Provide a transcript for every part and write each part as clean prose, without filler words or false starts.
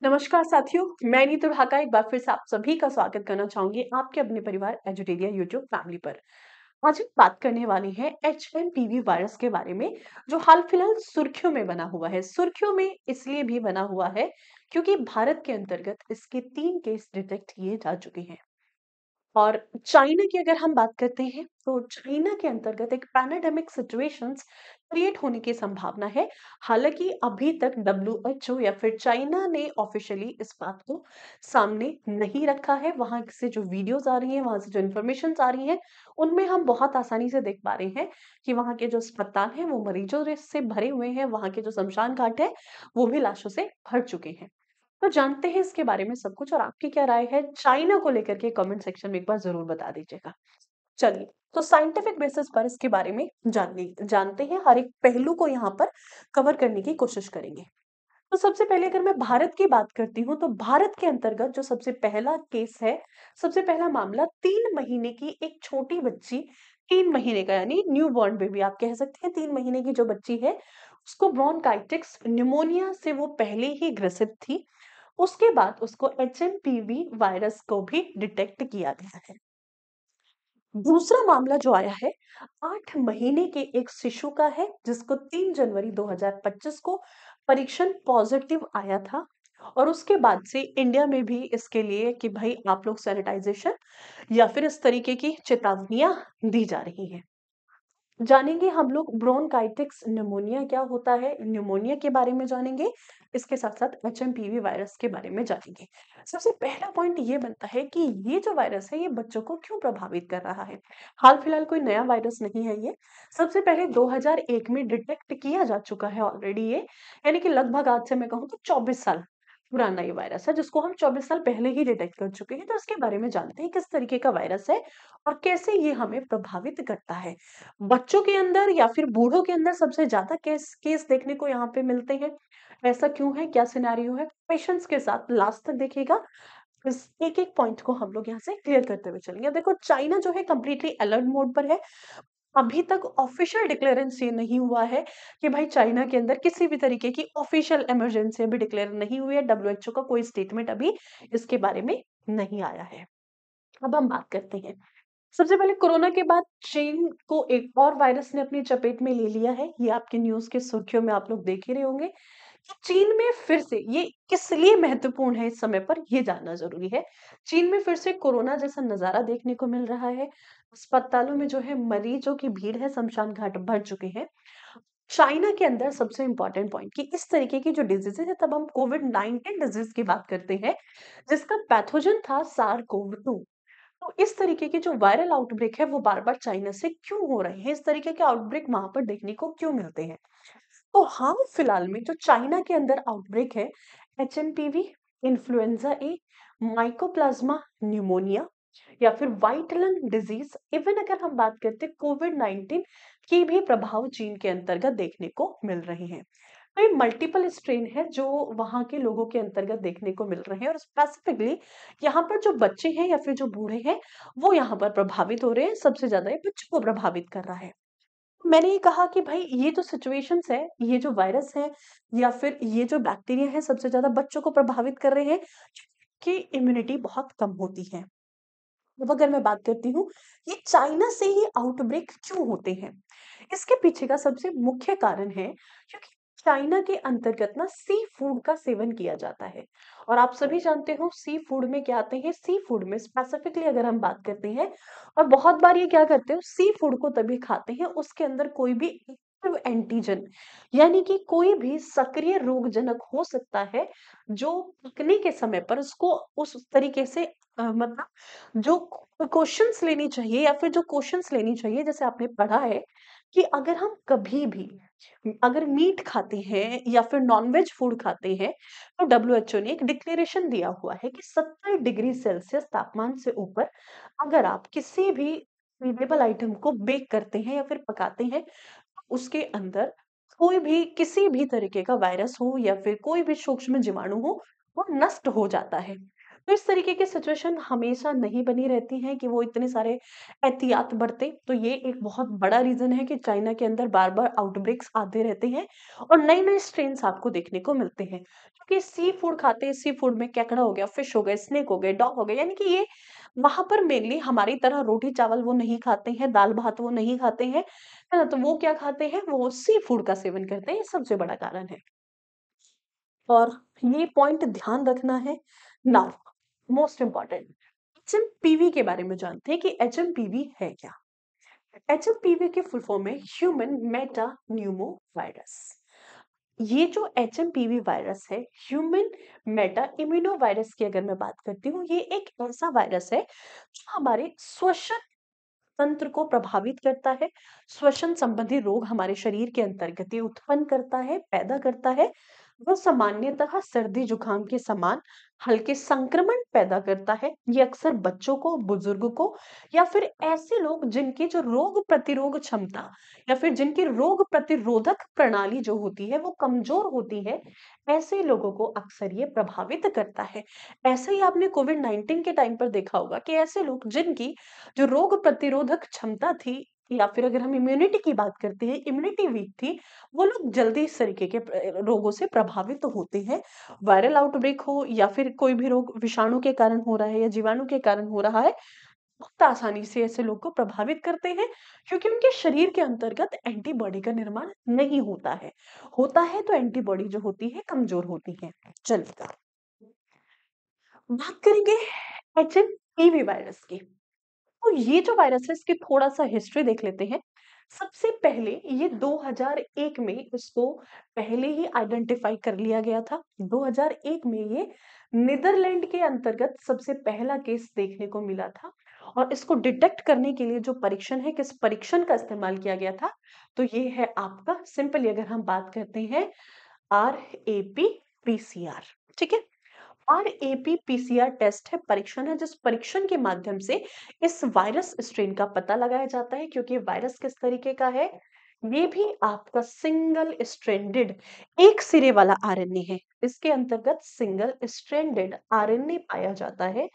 नमस्कार साथियों, मैं नीतू ढाका एक बार फिर से आप सभी का स्वागत करना चाहूंगी आपके अपने परिवार एजुटेरिया यूट्यूब फैमिली पर। आज हम बात करने वाले हैं एचएमपीवी वायरस के बारे में, जो हाल फिलहाल सुर्खियों में बना हुआ है। सुर्खियों में इसलिए भी बना हुआ है क्योंकि भारत के अंतर्गत इसके 3 केस डिटेक्ट किए जा चुके हैं। और चाइना की अगर हम बात करते हैं तो चाइना के अंतर्गत एक पैंडेमिक सिचुएशंस क्रिएट होने की संभावना है। हालांकि अभी तक डब्ल्यूएचओ या फिर चाइना ने ऑफिशियली इस बात को सामने नहीं रखा है। वहां से जो वीडियोस आ रही हैं, वहां से जो इन्फॉर्मेशन आ रही है, उनमें हम बहुत आसानी से देख पा रहे हैं कि वहां के जो अस्पताल हैं वो मरीजों से भरे हुए हैं। वहां के जो शमशान घाट है वो भी लाशों से भर चुके हैं। तो जानते हैं इसके बारे में सब कुछ, और आपकी क्या राय है चाइना को लेकर के कमेंट सेक्शन में एक बार जरूर बता दीजिएगा। चलिए, तो साइंटिफिक बेसिस पर इसके बारे में जानते हैं, हर एक पहलू को यहाँ पर कवर करने की कोशिश करेंगे। तो सबसे पहले अगर मैं भारत की बात करती हूँ तो भारत के अंतर्गत जो सबसे पहला केस है, सबसे पहला मामला 3 महीने की एक छोटी बच्ची, 3 महीने का यानी न्यू बॉर्न बेबी आप कह सकते हैं, 3 महीने की जो बच्ची है उसको ब्रोंकाइटिस न्यूमोनिया से वो पहले ही ग्रसित थी। उसके बाद उसको एचएमपीवी वायरस को भी डिटेक्ट किया गया है। दूसरा मामला जो आया है 8 महीने के एक शिशु का है, जिसको 3 जनवरी 2025 को परीक्षण पॉजिटिव आया था। और उसके बाद से इंडिया में भी इसके लिए कि भाई आप लोग सैनिटाइजेशन या फिर इस तरीके की चेतावनियां दी जा रही हैं। जानेंगे हम लोग ब्रोंकाइटिस न्यूमोनिया क्या होता है, न्यूमोनिया के बारे में जानेंगे। इसके साथ-साथ एचएमपीवी वायरस के बारे में जानेंगे। सबसे पहला पॉइंट ये बनता है कि ये जो वायरस है, ये बच्चों को क्यों प्रभावित कर रहा है? हाल-फिलहाल कोई नया वायरस नहीं है ये। सबसे पहले 2001 में डिटेक्ट किया जा चुका है ऑलरेडी ये, यानी कि लगभग आज से मैं कहूँ तो 24 साल पुराना ये वायरस है, जिसको हम 24 साल पहले ही डिटेक्ट कर चुके हैं। तो इसके बारे में जानते हैं किस तरीके का वायरस है और कैसे ये हमें प्रभावित करता है। बच्चों के अंदर या फिर बूढ़ों के अंदर सबसे ज़्यादा केस केस देखने को यहाँ पे मिलते हैं। ऐसा क्यों है? क्या सिनेरियो है? पेशेंस के साथ लास्ट तक देखिएगा। इस एक-एक पॉइंट को हम लोग यहाँ से क्लियर करते हुए चलेंगे। देखो, चाइना जो है कंप्लीटली अलर्ट मोड पर है। अभी तक ऑफिशियल डिक्लेरेंस ये नहीं हुआ है कि भाई चाइना के अंदर किसी भी तरीके की ऑफिशियल इमरजेंसी अभी डिक्लेयर नहीं हुई है। डब्ल्यूएचओ का कोई स्टेटमेंट अभी इसके बारे में नहीं आया है। अब हम बात करते हैं। सबसे पहले कोरोना के बाद चीन को एक और वायरस ने अपनी चपेट में ले लिया है। ये आपकी न्यूज़ की सुर्खियों में आप लोग देख ही रहे होंगे कि चीन में फिर से ये किस लिए महत्वपूर्ण है, इस समय पर ये जानना ज़रूरी है। चीन में फिर से कोरोना जैसा नज़ारा देखने को मिल रहा है। अस्पतालों में जो है मरीजों की भीड़ है, शमशान घाट भर चुके हैं। चाइना के अंदर सबसे इम्पोर्टेंट पॉइंट कि इस तरीके की जो डिजीज़ेज़ है, तब हम कोविड-19 डिजीज़ की बात करते हैं, जिसका पैथोजन था सार्स-कोव-2। तो इस तरीके के जो वायरल आउटब्रेक है वो बार-बार चाइना से क्यों हो रहे हैं? इस तरीके के आउटब्रेक वहाँ पर देखने को क्यों मिलते हैं? तो हाल फिलहाल में जो चाइना के अंदर आउटब्रेक है, एचएमपीवी, इन्फ्लुएंजा ए, माइकोप्लाज्मा न्यूमोनिया या फिर व्हाइट लंग डिजीज, इवन अगर हम बात करते हैं कोविड-19 की भी प्रभाव चीन के अंतर्गत देखने को मिल रहे हैं। तो ये मल्टीपल स्ट्रेन है जो वहाँ के लोगों के अंतर्गत देखने को मिल रहे हैं, और स्पेसिफिकली यहाँ पर जो बच्चे हैं या फिर जो बूढ़े हैं, वो यहाँ पर प्रभावित हो रहे हैं। सबसे ज़्यादा ये बच्चों को प्रभावित कर रहा है। मैंने ये कहा कि भाई ये जो सिचुएशंस है, ये जो वायरस है या फिर ये जो बैक्टीरिया है, सबसे ज़्यादा बच्चों को प्रभावित कर रहे हैं, कि इम्यूनिटी बहुत कम होती है। अब अगर मैं बात करती हूँ, ये चाइना से ही आउटब्रेक क्यों होते हैं? इसके पीछे का सबसे मुख्य कारण है क्योंकि चाइना के अंतर्गत ना सी फूड का सेवन किया जाता है। और आप सभी जानते हो सी फूड में क्या आते हैं, सी फूड में स्पेसिफिकली अगर हम बात करते हैं, और बहुत बार ये क्या करते हो, सी फूड को तभी खाते हैं उसके अंदर कोई भी एक्टिव एंटीजन, यानी कि कोई भी सक्रिय रोगजनक हो सकता है, जो पकने के समय पर उसको उस तरीके से मतलब जो प्रिकॉशंस लेनी चाहिए या फिर जो क्वेश्चंस लेनी चाहिए, जैसे आपने पढ़ा है कि अगर हम कभी भी अगर मीट खाते हैं या फिर नॉनवेज फूड खाते हैं, तो डब्ल्यूएचओ ने एक डिक्लेरेशन दिया हुआ है कि 70 डिग्री सेल्सियस तापमान से ऊपर अगर आप किसी भी ईटेबल आइटम को बेक करते हैं या फिर पकाते हैं, उसके अंदर कोई भी किसी भी तरीके का वायरस हो या फिर कोई भी सूक्ष्म जीवाणु हो, वो नष्ट हो जाता है। तो इस तरीके की सिचुएशन हमेशा नहीं बनी रहती है कि वो इतने सारे एहतियात बरतें। तो ये एक बहुत बड़ा रीज़न है कि चाइना के अंदर बार-बार आउटब्रेक्स आते रहते हैं और नए-नए स्ट्रेन्स आपको देखने को मिलते हैं। क्योंकि सी फूड खाते हैं, सी फूड में केकड़ा हो गया, फिश हो गए, स्नेक हो गए, डॉग हो गए, यानी कि ये वहाँ पर मेनली हमारी तरह रोटी-चावल वो नहीं खाते हैं, दाल-भात वो नहीं खाते हैं, है ना? तो वो क्या खाते हैं, वो सी फूड का सेवन करते हैं, ये सबसे बड़ा कारण है। और ये पॉइंट ध्यान रखना है। नाउ मोस्ट इम्पोर्टेंट, एचएमपीवी के बारे में जानते हैं कि एचएमपीवी है क्या? एचएमपीवी की फुल फॉर्म है ह्यूमन मेटा न्यूमो वायरस। ये जो एचएमपीवी वायरस है, ह्यूमन मेटा इम्यूनो वायरस की अगर मैं बात करती हूँ, ये एक ऐसा वायरस है जो हमारे श्वसन तंत्र को प्रभावित करता है। श्वसन संबंधी रोग हमारे शरीर के अंतर्गत ये उत्पन्न करता है, पैदा करता है। वो सामान्यतः सर्दी-जुकाम के समान हल्के संक्रमण पैदा करता है। ये अक्सर बच्चों को, बुजुर्ग को या फिर ऐसे लोग जिनकी जो रोग प्रतिरोध क्षमता या फिर जिनकी रोग प्रतिरोधक प्रणाली जो होती है वो कमजोर होती है, ऐसे लोगों को अक्सर ये प्रभावित करता है। ऐसे ही आपने कोविड-19 के टाइम पर देखा होगा कि ऐसे लोग जिनकी जो रोग प्रतिरोधक क्षमता थी या फिर अगर हम इम्यूनिटी की बात करते हैं, इम्यूनिटी वीक थी, वो लोग जल्दी इस तरीके के रोगों से प्रभावित होते हैं। वायरल आउटब्रेक हो या फिर कोई भी रोग विषाणु के कारण हो रहा है या जीवाणु के कारण हो रहा है, बहुत आसानी से ऐसे लोग को प्रभावित करते हैं क्योंकि उनके शरीर के अंतर्गत एंटीबॉडी का निर्माण नहीं होता है। होता है तो एंटीबॉडी जो होती है कमजोर होती है। चलिए बात करेंगे एचएमपीवी वायरस की। तो ये जो वायरस है इसकी थोड़ा-सा हिस्ट्री देख लेते हैं। सबसे पहले ये 2001 में इसको पहले ही आइडेंटिफ़ाई कर लिया गया था। 2001 में ये नीदरलैंड के अंतर्गत सबसे पहला केस देखने को मिला था और इसको डिटेक्ट करने के लिए जो परीक्षण है, किस परीक्षण का इस्तेमाल किया गया था, तो ये है आपका सिंपली अगर हम बात करते हैं आरएटी-पीसीआर, ठीक है? आरएटी-पीसीआर टेस्ट है, परीक्षण है जिस परीक्षण के माध्यम से इस वायरस स्ट्रेन का पता लगाया जाता है क्योंकि वायरस किस तरीके का है, ये भी आपका सिंगल स्ट्रैंडेड एक सिरे वाला आरएनए है। इसके अंतर्गत सिंगल स्ट्रैंडेड आरएनए पाया जाता है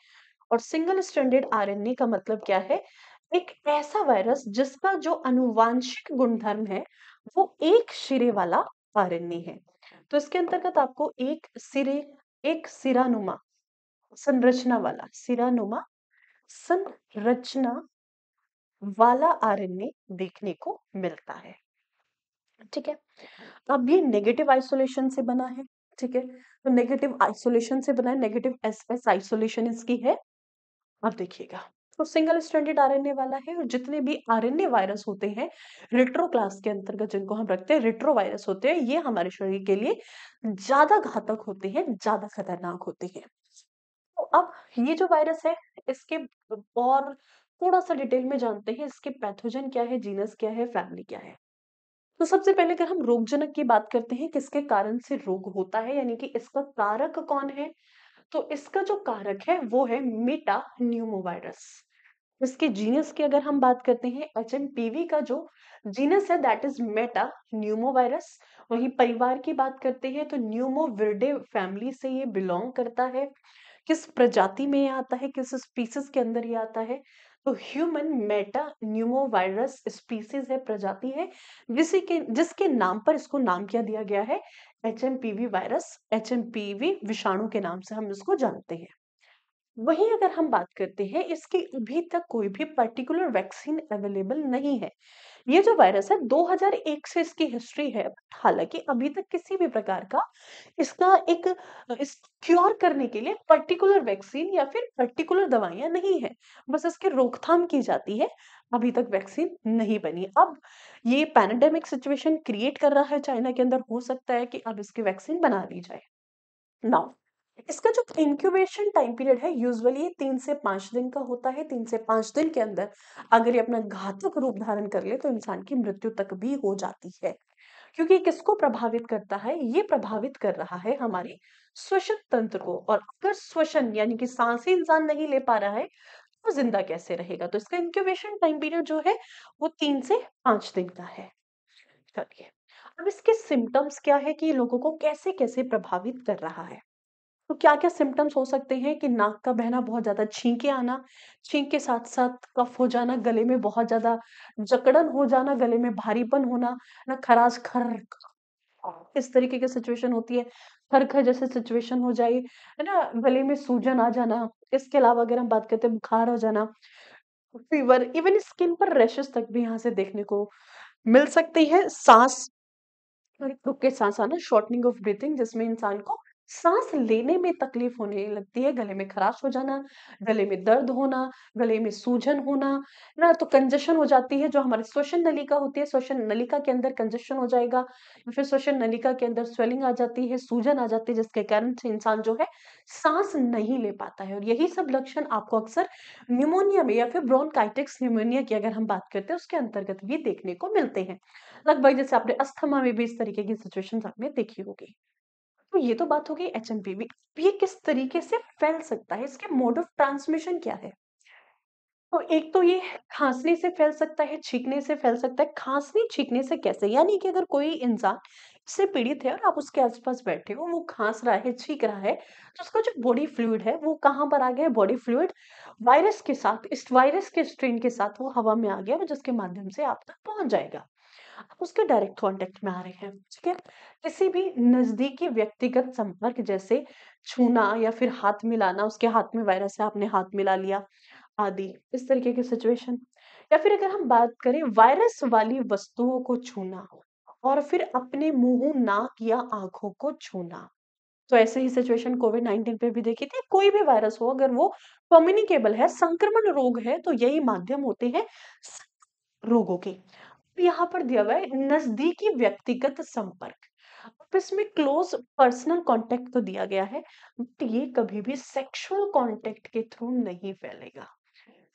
और सिंगल स्ट्रैंडेड आरएनए का मतलब क्या है? एक ऐसा वायरस जिसका जो आनुवांशिक गुणधर्म है, वो एक सिरे वाला आरएनए है। तो इसके अंतर्गत आपको एक सिरानुमा संरचना वाला आरएनए देखने को मिलता है। ठीक है? अब ये नेगेटिव आइसोलेशन से बना है, ठीक है? तो नेगेटिव आइसोलेशन से बना है, नेगेटिव एस आइसोलेशन इसकी है। अब देखिएगा, तो सिंगल स्ट्रैंडेड आरएनए वाला है और जितने भी आरएनए वायरस होते हैं, रेट्रो क्लास के अंतर्गत जिनको हम रखते हैं, रेट्रो वायरस होते हैं, ये हमारे शरीर के लिए ज़्यादा घातक होते हैं, ज़्यादा खतरनाक होते हैं। तो अब ये जो वायरस है, इसके और थोड़ा-सा डिटेल में जानते हैं, इसके पैथोजन क्या है, जीनस क्या है, फैमिली क्या है। तो सबसे पहले अगर हम रोगजनक की बात करते हैं, किसके कारण से रोग होता है, यानी कि इसका कारक कौन है? तो इसका जो कारक है, वो है मेटा न्यूमोवायरस। इसके जीनस की अगर हम बात करते हैं, एचएमपीवी का जो जीनस है दैट इज़ मेटा न्यूमोवायरस। वहीं परिवार की बात करते हैं तो न्यूमोविरिडे फैमिली से ये बिलॉन्ग करता है। किस प्रजाति में ये आता है, किस स्पीसीज़ के अंदर ये आता है? तो ह्यूमन मेटा न्यूमोवायरस स्पीसीज़ है, प्रजाति है, जिसके नाम पर इसको नाम क्या दिया गया है? एचएमपीवी वायरस, एचएमपीवी विषाणु के नाम से हम इसको जानते हैं। वहीं अगर हम बात करते हैं, इसकी अभी तक कोई भी पर्टिकुलर वैक्सीन अवेलेबल नहीं है। ये जो वायरस है 2001 से इसकी हिस्ट्री है, हालाँकि अभी तक किसी भी प्रकार का इसका एक इस क्योर करने के लिए पर्टिकुलर वैक्सीन या फिर पर्टिकुलर दवाइयाँ नहीं है। बस इसकी रोकथाम की जाती है, अभी तक वैक्सीन नहीं बनी। अब ये पैंडेमिक सिचुएशन क्रिएट कर रहा है चाइना के अंदर, हो सकता है कि अब इसकी वैक्सीन बना ली जाए। नाउ इसका जो इंक्यूबेशन टाइम पीरियड है यूजुअली ये 3 से 5 दिन का होता है। 3 से 5 दिन के अंदर अगर ये अपना घातक रूप धारण कर ले तो इंसान की मृत्यु तक भी हो जाती है। क्योंकि ये किसको प्रभावित करता है? ये प्रभावित कर रहा है हमारे श्वसन तंत्र को और अगर श्वसन यानी कि सांसें इंसान नहीं ले पा रहा है, तो जिंदा कैसे रहेगा? तो इसका इंक्यूबेशन टाइम पीरियड जो है वो 3 से 5 दिन का है। चलिए, अब इसके सिम्पटम्स क्या है कि ये लोगों को कैसे-कैसे प्रभावित कर रहा है? तो क्या-क्या सिम्पटम्स हो सकते हैं कि नाक का बहना, बहुत ज़्यादा छींकें आना, छींक के साथ-साथ कफ हो जाना, गले में बहुत ज़्यादा जकड़न हो जाना, गले में भारीपन होना, ना खराश खर इस तरीके की सिचुएशन होती है। खर-खर जैसे सिचुएशन हो जाए, है ना? गले में सूजन आ जाना, इसके अलावा अगर हम बात करते हैं बुखार हो जाना, फीवर, इवन स्किन पर रैशेज़ तक भी यहाँ से देखने को मिल सकती है। साँस रुक के साँस आना, शॉर्टनिंग ऑफ ब्रीथिंग, जिसमें इंसान को साँस लेने में तकलीफ होने लगती है, गले में खराश हो जाना, गले में दर्द होना, गले में सूजन होना, है ना? तो कंजेशन हो जाती है, जो हमारी श्वसन नलिका होती है, श्वसन नलिका के अंदर कंजेशन हो जाएगा, या फिर श्वसन नलिका के अंदर स्वेलिंग आ जाती है, सूजन आ जाती है, जिसके कारण से इंसान जो है साँस नहीं ले पाता है। और यही सब लक्षण आपको अक्सर न्यूमोनिया में या फिर ब्रोंकाइटिस न्यूमोनिया की अगर हम बात करते हैं, उसके अंतर्गत भी देखने को मिलते हैं। लगभग जैसे आपने अस्थमा में भी इस तरीके की सिचुएशंस आपने देखी होगी। तो ये तो बात हो गई एचएमपीवी। ये किस तरीके से फैल सकता है? इसके मोड ऑफ ट्रांसमिशन क्या है? तो एक तो ये खाँसने से फैल सकता है, छींकने से फैल सकता है। खाँसने, छींकने से कैसे? यानी कि अगर कोई इंसान इससे पीड़ित है और आप उसके आस-पास बैठे हो, वो खाँस रहा है, छींक रहा है, तो उसका जो बॉडी फ्लूइड है, वो कहाँ पर आ गया है? बॉडी फ्लूइड वायरस के साथ, इस वायरस के स्ट्रेन के साथ वो हवा में आ गया, जिसके माध्यम से आप तक पहुँच जाएगा। आप उसके डायरेक्ट कॉन्टैक्ट में आ रहे हैं, ठीक है? किसी भी नज़दीकी व्यक्तिगत संपर्क, जैसे छूना या फिर हाथ मिलाना, उसके हाथ में वायरस है, आपने हाथ मिला लिया, आदि, इस तरीके की सिचुएशन। या फिर अगर हम बात करें वायरस वाली वस्तुओं को छूना और फिर अपने मुँह, नाक या आँखों को छूना। तो ऐसे ही सिचुएशन कोविड-19 पे भी देखी थी। कोई भी वायरस हो, अगर वो कम्युनिकेबल है, संक्रमण रोग है, तो यही माध्यम होते हैं स रोगों के। यहाँ पर दिया हुआ है नज़दीकी व्यक्तिगत संपर्क। अब इसमें क्लोज़ पर्सनल कॉन्टैक्ट तो दिया गया है, बट ये कभी भी सेक्सुअल कॉन्टैक्ट के थ्रू नहीं फैलेगा।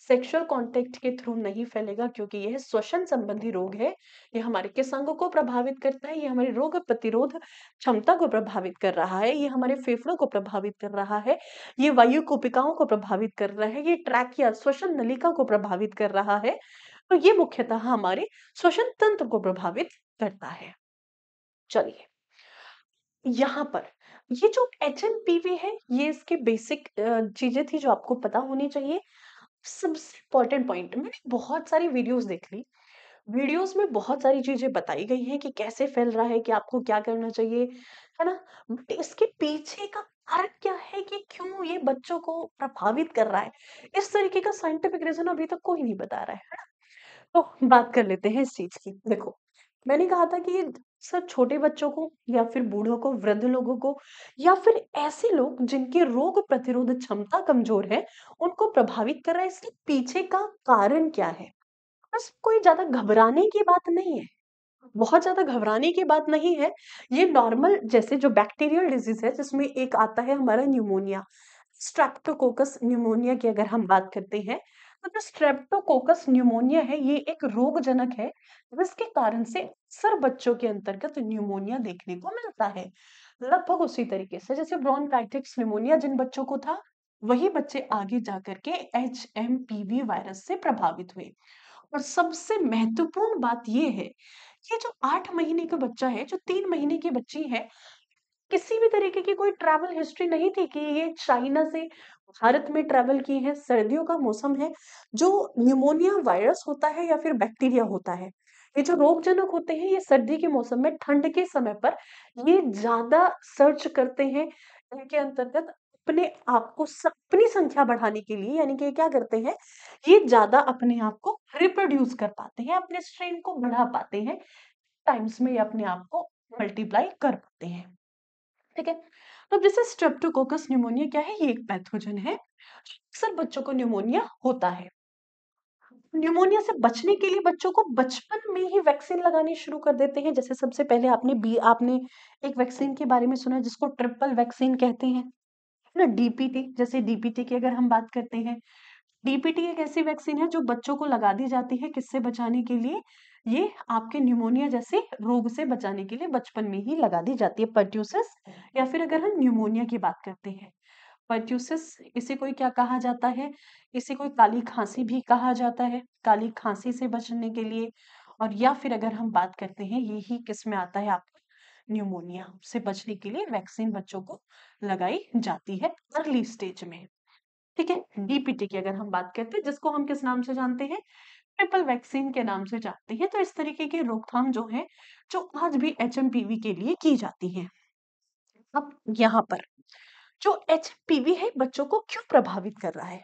सेक्सुअल कॉन्टैक्ट के थ्रू नहीं फैलेगा, क्योंकि यह श्वसन संबंधी रोग है। ये हमारे किस अंगों को प्रभावित करता है? ये हमारी रोग प्रतिरोध क्षमता को प्रभावित कर रहा है, ये हमारे फेफड़ों को प्रभावित कर रहा है, ये वायु कुपिकाओं को प्रभावित कर रहा है, ये ट्रैकिया श्वसन नलिका को प्रभावित कर रहा है। तो ये मुख्यतः हमारे श्वसन तंत्र को प्रभावित करता है। चलिए, यहाँ पर ये जो एचएमपीवी है, ये इसके बेसिक चीज़ें थी जो आपको पता होनी चाहिए। सबसे इम्पोर्टेंट पॉइंट, मैंने बहुत सारी वीडियोज़ देख ली। वीडियोज़ में बहुत सारी चीज़ें बताई गई हैं कि कैसे फैल रहा है, कि आपको क्या करना चाहिए, है ना? बट इसके पीछे का कारण क्या है कि क्यों ये बच्चों को प्रभावित कर रहा है? इस तरीके का साइंटिफिक रीज़न अभी तक कोई नहीं बता रहा है। तो बात कर लेते हैं इस चीज़ की। देखो, मैंने कहा था कि ये सब छोटे बच्चों को या फिर बूढ़ों को, वृद्ध लोगों को, या फिर ऐसे लोग जिनकी रोग प्रतिरोध क्षमता कमज़ोर है, उनको प्रभावित कर रहा है। इसके पीछे का कारण क्या है? बस कोई ज़्यादा घबराने की बात नहीं है। बहुत ज़्यादा घबराने की बात नहीं है। ये नॉर्मल, जैसे जो बैक्टीरियल डिज़ीज़ है, जिसमें एक आता है हमारा न्यूमोनिया, स्ट्रेप्टोकोकस न्यूमोनिया की अगर हम बात करते हैं, तो जो स्ट्रेप्टोकोकस न्यूमोनिया है, ये एक रोगजनक है, जिसके कारण से अक्सर बच्चों के अंतर्गत न्यूमोनिया देखने को मिलता है। लगभग उसी तरीके से जैसे ब्रोंकाइटिस न्यूमोनिया जिन बच्चों को था, वही बच्चे आगे जाकर के एचएमपीवी वायरस से प्रभावित हुए। और सबसे महत्वपूर्ण बात ये है, ये जो 8 महीने का बच्चा है, जो 3 महीने की बच्ची है, किसी भी तरीके की कोई ट्रैवल हिस्ट्री नहीं थी कि ये चाइना से भारत में ट्रैवल की है। सर्दियों का मौसम है, जो न्यूमोनिया वायरस होता है या फिर बैक्टीरिया होता है, ये जो रोगजनक होते हैं, ये सर्दी के मौसम में, ठंड के समय पर ये ज़्यादा सर्च करते हैं। इनके अंतर्गत अपने आप को अपनी संख्या बढ़ाने के लिए, यानी कि ये क्या करते हैं, ये ज़्यादा अपने आप को रिप्रोड्यूस कर पाते हैं, अपने स्ट्रेन को बढ़ा पाते हैं, टाइम्स में ये अपने आप को मल्टीप्लाई कर पाते हैं। ठीक है? तो जैसे स्ट्रेप्टोकोकस न्यूमोनिया क्या है? ये एक पैथोजन है। अक्सर बच्चों को न्यूमोनिया होता है। न्यूमोनिया से बचने के लिए बच्चों को बचपन में ही वैक्सीन लगानी शुरू कर देते हैं। जैसे सबसे पहले आपने एक वैक्सीन के बारे में सुना है, जिसको ट्रिपल वैक्सीन कहते हैं, है ना? डीपीटी, जैसे डीपीटी की अगर हम बात करते हैं, डीपीटी एक ऐसी वैक्सीन है जो बच्चों को लगा दी जाती है, किससे बचाने के लिए? ये आपके न्यूमोनिया जैसे रोग से बचाने के लिए बचपन में ही लगा दी जाती है, पर्ट्यूसिस। या फिर अगर हम न्यूमोनिया की बात करते हैं, पर्ट्यूसिस, इसे कोई क्या कहा जाता है? इसे कोई काली खांसी भी कहा जाता है, काली खांसी से बचने के लिए। और या फिर अगर हम बात करते हैं, ये ही किस में आता है आपका? न्यूमोनिया से बचने के लिए वैक्सीन बच्चों को लगाई जाती है अर्ली स्टेज में। ठीक है, डीपीटी की अगर हम बात करते हैं, जिसको हम किस नाम से जानते हैं, ट्रिपल वैक्सीन के नाम से जानते हैं। तो इस तरीके की रोकथाम जो है, जो आज भी एचएमपीवी के लिए की जाती है। अब यहाँ पर जो एचपीवी है बच्चों को क्यों प्रभावित कर रहा है,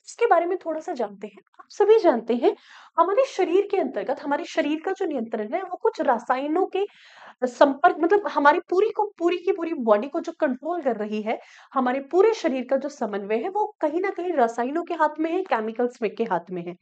इसके बारे में थोड़ा सा जानते हैं। आप सभी जानते हैं, हमारे शरीर के अंतर्गत हमारे शरीर का जो नियंत्रण है वो कुछ रसायनों के संपर्क, मतलब हमारी पूरी की पूरी बॉडी को जो कंट्रोल कर रही है, हमारे पूरे शरीर का जो समन्वय है वो कहीं ना कहीं रसायनों के हाथ में है, केमिकल्स में के हाथ में है।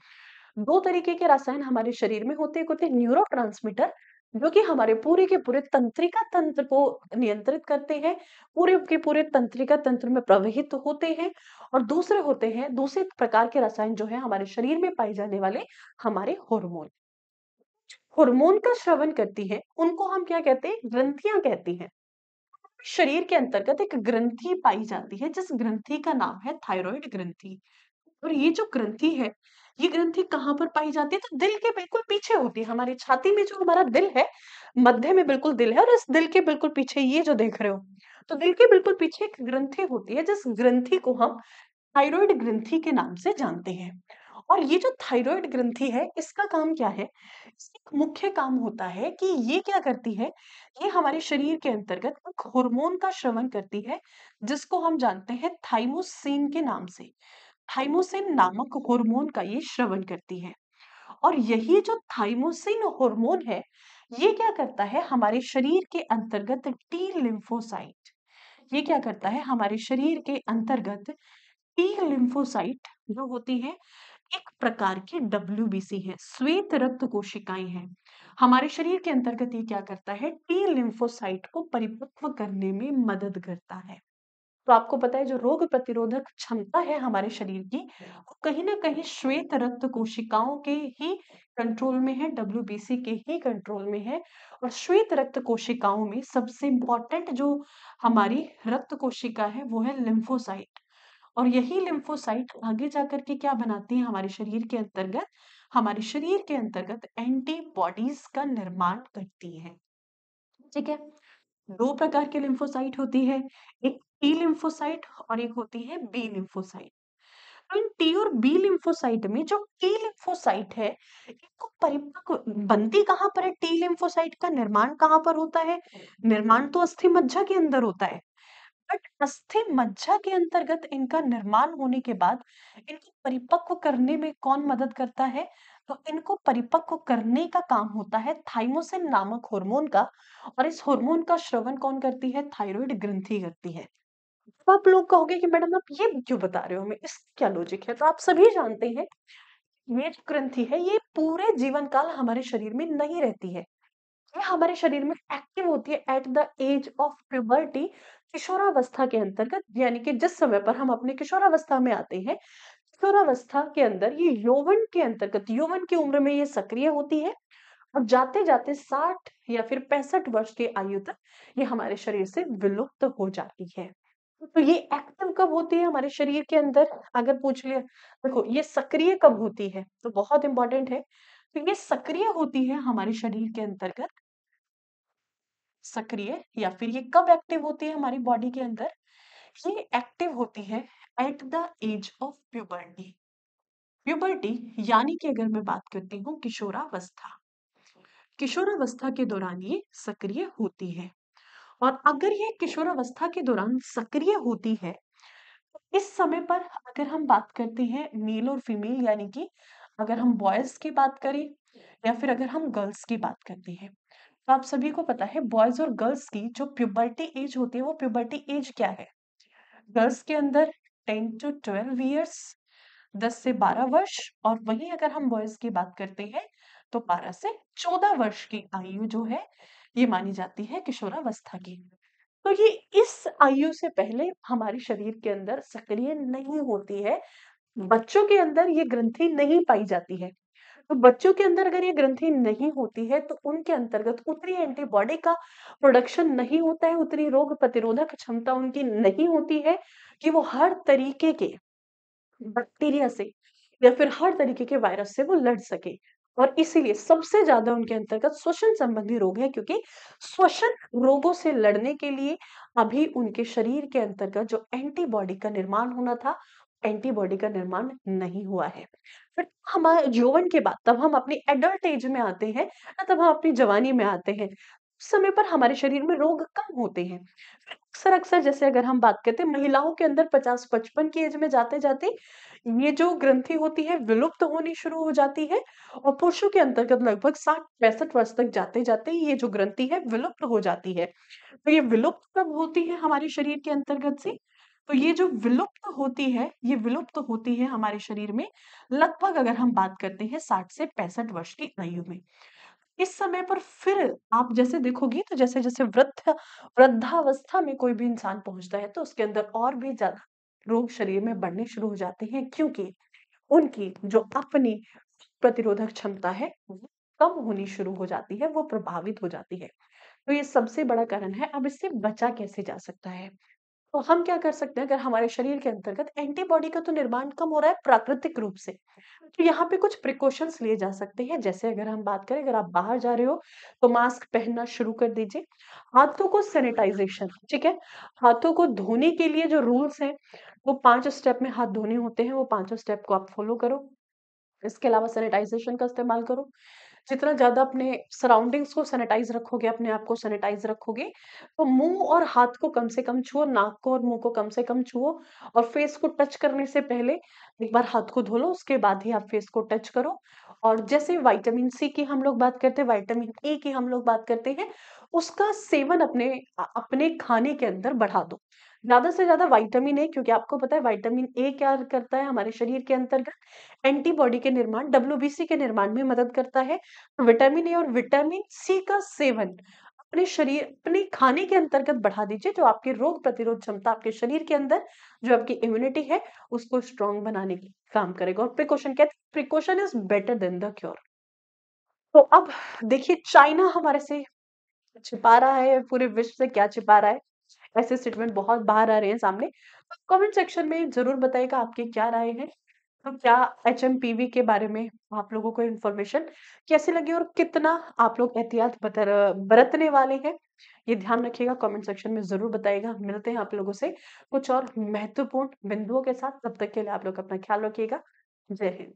दो तरीके के रसायन हमारे शरीर में होते हैं, एक होते हैं न्यूरोट्रांसमीटर, जो कि हमारे पूरे के पूरे तंत्रिका तंत्र को नियंत्रित करते हैं, पूरे के पूरे तंत्रिका तंत्र में प्रवहित होते हैं। और दूसरे होते हैं, दूसरे प्रकार के रसायन जो है हमारे शरीर में पाए जाने वाले, हमारे हार्मोन। हार्मोन का श्रवण करती है, उनको हम क्या कहते हैं, ग्रंथियां कहती हैं। शरीर के अंतर्गत एक ग्रंथि पाई जाती है, जिस ग्रंथि का नाम है थायराइड ग्रंथि। और ये जो ग्रंथि है, ये ग्रंथि कहाँ पर पाई जाती है, तो दिल के बिल्कुल पीछे होती है। हमारी छाती में जो हमारा दिल है, मध्य में बिल्कुल दिल है, और इस दिल के बिल्कुल पीछे ये जो देख रहे हो, तो दिल के बिल्कुल पीछे एक ग्रंथि होती है, जिस ग्रंथि को हम थायराइड ग्रंथि के नाम से जानते हैं। और ये जो थायराइड ग्रंथि है, इसका काम क्या है, इसका मुख्य काम होता है कि ये क्या करती है, ये हमारे शरीर के अंतर्गत एक हार्मोन का श्रवण करती है, जिसको हम जानते हैं थाइमोसिन के नाम से। थाइमोसिन नामक हार्मोन का ये श्रवण करती है। और यही जो थाइमोसिन हार्मोन है, ये क्या करता है, हमारे शरीर के अंतर्गत टी लिम्फोसाइट, ये क्या करता है, हमारे शरीर के अंतर्गत टी लिम्फोसाइट जो होती है, एक प्रकार की डब्ल्यूबीसी है, श्वेत रक्त कोशिकाएं हैं। हमारे शरीर के अंतर्गत ये क्या करता है, टी लिम्फोसाइट को परिपक्व करने में मदद करता है। तो आपको पता है, जो रोग प्रतिरोधक क्षमता है हमारे शरीर की, वो कहीं ना कहीं श्वेत रक्त कोशिकाओं के ही कंट्रोल में है, डब्ल्यूबीसी के ही कंट्रोल में है। और श्वेत रक्त कोशिकाओं में सबसे इंपॉर्टेंट जो हमारी रक्त कोशिका है, वो है लिम्फोसाइट। और यही लिम्फोसाइट आगे जाकर के क्या बनाती है, हमारे शरीर के अंतर्गत, हमारे शरीर के अंतर्गत एंटीबॉडीज का निर्माण करती है। ठीक है, दो प्रकार के लिम्फोसाइट होती है, एक टी लिम्फोसाइट और एक होती है बी लिम्फोसाइट। तो इन टी और बी लिम्फोसाइट में जो टी लिम्फोसाइट है, इनको परिपक्व बनती कहाँ पर है, टी लिम्फोसाइट का निर्माण कहाँ पर होता है, निर्माण तो अस्थि मज्जा के अंदर होता है। बट अस्थि मज्जा के अंतर्गत इनका निर्माण होने के बाद इनको परिपक्व करने में कौन मदद करता है, तो इनको परिपक्व करने का काम होता है थाइमोसिन नामक हार्मोन का। और इस हार्मोन का श्रवण कौन करती है, थायराइड ग्रंथि करती है। अब आप लोग कहोगे कि मैडम आप ये क्यों बता रहे हो हमें, इसका क्या लॉजिक है। तो आप सभी जानते हैं, ये जो ग्रंथि है, ये पूरे जीवन काल हमारे शरीर में नहीं रहती है। ये हमारे शरीर में एक्टिव होती है at the age of puberty, किशोरावस्था के अंतर्गत, यानी कि जिस समय पर हम अपने किशोरावस्था में आते हैं, किशोरावस्था के अंदर ये यौवन के अंतर्गत, यौवन की उम्र में ये सक्रिय होती है। और जाते जाते 60 या फिर 65 वर्ष की आयु तक ये हमारे शरीर से विलुप्त हो जाती है। तो ये एक्टिव कब होती है हमारे शरीर के अंदर, अगर पूछ लिया, देखो ये सक्रिय कब होती है, तो बहुत इंपॉर्टेंट है। तो ये सक्रिय होती है हमारे शरीर के अंतर्गत, सक्रिय या फिर ये कब एक्टिव होती है हमारी बॉडी के अंदर, ये एक्टिव होती है at the age of puberty. Puberty यानी कि अगर मैं बात करती हूँ किशोरावस्था, किशोरावस्था के दौरान ये सक्रिय होती है। और अगर ये किशोरावस्था के दौरान सक्रिय होती है, तो इस समय पर अगर हम बात करते हैं मेल और फीमेल, यानी कि अगर हम बॉयज की बात करें या फिर अगर हम गर्ल्स की बात करते हैं, तो आप सभी को पता है बॉयज और गर्ल्स की जो प्यूबर्टी एज होती है, वो प्यूबर्टी एज क्या है, गर्ल्स के अंदर 10 to 12 ईयर्स, 10 से 12 वर्ष। और वहीं अगर हम बॉयज की बात करते हैं, तो 12 से 14 वर्ष की आयु जो है, ये मानी जाती है किशोरावस्था की। तो ये इस आयु से पहले हमारे शरीर के अंदर सक्रिय नहीं होती है, बच्चों के अंदर ये ग्रंथि नहीं पाई जाती है। तो बच्चों के अंदर अगर ये ग्रंथि नहीं होती है, तो उनके अंतर्गत उतनी एंटीबॉडी का प्रोडक्शन नहीं होता है, उतनी रोग प्रतिरोधक क्षमता उनकी नहीं होती है कि वो हर तरीके के बैक्टीरिया से या फिर हर तरीके के वायरस से वो लड़ सके। और इसीलिए सबसे ज़्यादा उनके अंतर्गत श्वसन संबंधी रोग है, क्योंकि श्वसन रोगों से लड़ने के लिए अभी उनके शरीर के अंतर्गत जो एंटीबॉडी का निर्माण होना था, एंटीबॉडी का निर्माण नहीं हुआ है। फिर हमारे यौवन के बाद तब हम अपनी एडल्ट एज में आते हैं, तब हम अपनी जवानी में आते हैं। उस समय पर हमारे शरीर में रोग कम होते हैं। अक्सर-अक्सर जैसे अगर हम बात करते हैं महिलाओं के अंदर 50-55 की एज में जाते-जाते ये जो ग्रंथि होती है विलुप्त होनी शुरू हो जाती है, और पुरुषों के अंतर्गत लगभग 60-65 वर्ष तक जाते-जाते ये जो ग्रंथि है विलुप्त हो जाती है। तो ये विलुप्त कब होती है हमारे शरीर के अंतर्गत से? तो ये जो विलुप्त होती है, ये विलुप्त होती है हमारे शरीर में लगभग अगर हम बात करते हैं 60 से 65 वर्ष की आयु में। इस समय पर फिर आप जैसे देखोगी तो जैसे-जैसे वृद्धावस्था में कोई भी इंसान पहुँचता है तो उसके अंदर और भी ज़्यादा रोग शरीर में बढ़ने शुरू हो जाते हैं, क्योंकि उनकी जो अपनी प्रतिरोधक क्षमता है, वो कम होनी शुरू हो जाती है, वो प्रभावित हो जाती है। तो ये सबसे बड़ा कारण है। अब इससे बचा कैसे जा सकता है? तो हम क्या कर सकते हैं, अगर हमारे शरीर के अंतर्गत एंटीबॉडी का तो निर्माण कम हो रहा है प्राकृतिक रूप से, तो यहाँ पे कुछ प्रिकॉशंस लिए जा सकते हैं। जैसे अगर हम बात करें, अगर आप बाहर जा रहे हो, तो मास्क पहनना शुरू कर दीजिए। हाथों को सैनिटाइज़ेशन, ठीक है? हाथों को धोने के लिए जो रूल्स हैं, वो 5 स्टेप में हाथ धोने होते हैं, वो पाँचों स्टेप को आप फ़ॉलो करो। इसके अलावा सैनिटाइज़ेशन का इस्तेमाल करो। जितना ज़्यादा अपने सराउंडिंग्स को सैनिटाइज़ रखोगे, अपने आप को सैनिटाइज़ रखोगे, तो मुँह और हाथ को कम से कम छुओ, नाक को और मुँह को कम से कम छुओ, और फेस को टच करने से पहले एक बार हाथ को धो लो, उसके बाद ही आप फेस को टच करो। और जैसे विटामिन सी की हम लोग बात करते हैं, विटामिन ए की हम लोग बात करते हैं, उसका सेवन अपने खाने के अंदर बढ़ा दो। ज़्यादा से ज़्यादा विटामिन ए, क्योंकि आपको पता है विटामिन ए क्या करता है हमारे शरीर के अंतर्गत? एंटीबॉडी के निर्माण, डब्ल्यूबीसी के निर्माण में मदद करता है। विटामिन ए और विटामिन सी का सेवन अपने खाने के अंतर्गत बढ़ा दीजिए, जो आपकी रोग प्रतिरोध क्षमता आपके शरीर के अंदर, जो आपकी इम्यूनिटी है, उसको स्ट्रॉन्ग बनाने की काम करेगा। और प्रिकॉशन कहते हैं, precaution is better than the cure. तो अब देखिए, चाइना हमारे से छिपा रहा है, पूरे विश्व से क्या छिपा रहा है? ऐसे स्टेटमेंट बहुत बाहर आ रहे हैं सामने। तो कमेंट सेक्शन में ज़रूर बताइएगा आपकी क्या राय है? तो क्या एचएमपीवी के बारे में आप लोगों को इन्फॉर्मेशन कैसी लगी, और कितना आप लोग एहतियात बरतने वाले हैं? ये ध्यान रखिएगा, कमेंट सेक्शन में ज़रूर बताइएगा। मिलते हैं आप लोगों से कुछ और महत्वपूर्ण बिंदुओं के साथ, तब तक के लिए आप लोग अपना ख्याल रखिएगा। जय हिंद।